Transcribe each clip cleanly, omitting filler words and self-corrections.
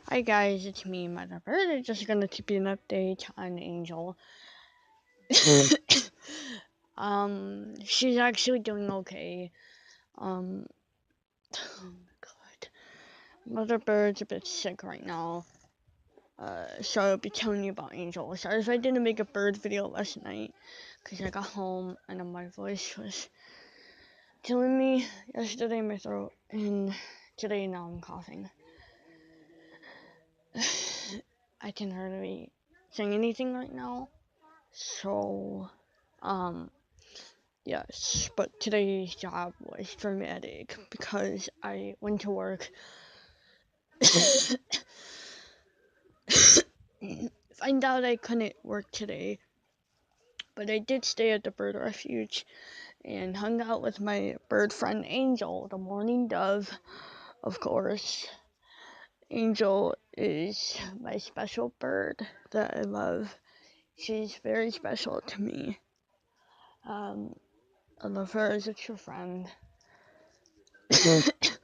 Hi guys, it's me, Mother Bird. I'm just gonna give you an update on Angel. She's actually doing okay. Oh my god. Mother Bird's a bit sick right now. So I'll be telling you about Angel. Sorry if I didn't make a bird video last night, because I got home and my voice was killing me yesterday in my throat, and today now I'm coughing. I can hardly sing anything right now. So, yes, but today's job was dramatic because I went to work, find out I couldn't work today, but I did stay at the bird refuge and hung out with my bird friend Angel, the mourning dove, of course. Angel is my special bird that I love. She's very special to me. I love her as a true friend. If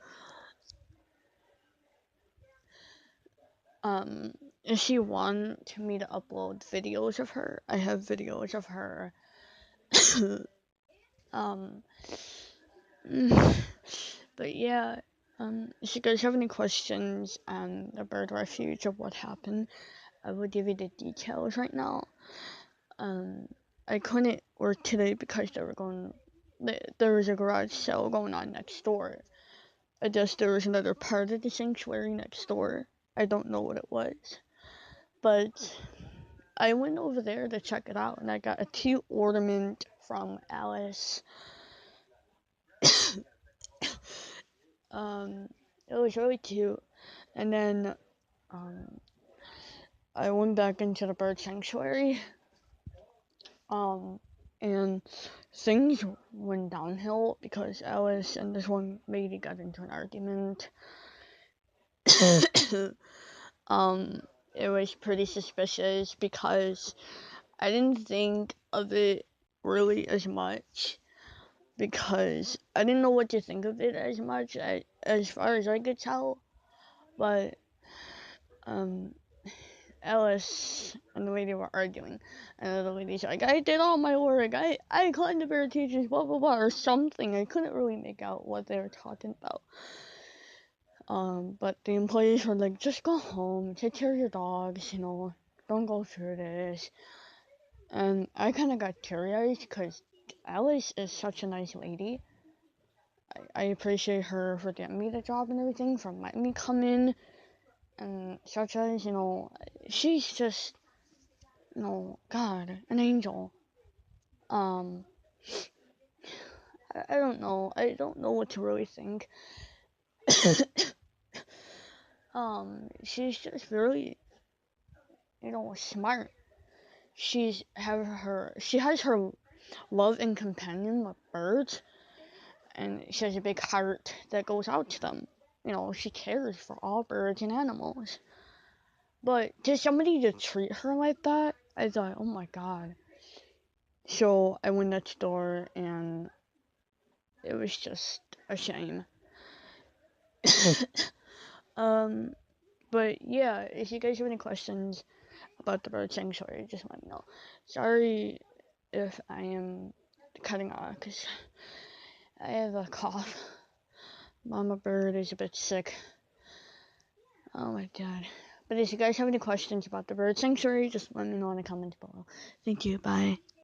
she want me to upload videos of her, I have videos of her. um, but yeah, if you guys have any questions on the bird refuge of what happened, I will give you the details right now. I couldn't work today because there was a garage sale going on next door. I guess there was another part of the sanctuary next door. I don't know what it was, but I went over there to check it out, and I got a cute ornament from Alice. It was really cute. And then, I went back into the bird sanctuary, and things went downhill because Alice and this one lady got into an argument. It was pretty suspicious because I didn't think of it really as much because I didn't know what to think of it as much as far as I could tell. But Alice and the lady were arguing, and the lady's like, "I did all my work. I climbed the bear teachers, blah blah blah," or something. I couldn't really make out what they were talking about. But the employees were like, "Just go home, take care of your dogs. Don't go through this." And I kind of got curious because Alice is such a nice lady. I appreciate her for getting me the job and everything, for letting me come in, and such as, she's just, God, an angel. Um, I don't know. I don't know what to really think. She's just really, smart. She has her love and companion with birds, and she has a big heart that goes out to them. She cares for all birds and animals. But to somebody to treat her like that, I thought, oh my god. So I went next door, and it was just a shame. But yeah, if you guys have any questions about the bird sanctuary, just let me know. Sorry if I am cutting off, because I have a cough. Mama bird is a bit sick. Oh my god. But if you guys have any questions about the bird sanctuary, just let me know in the comments below. Thank you, bye.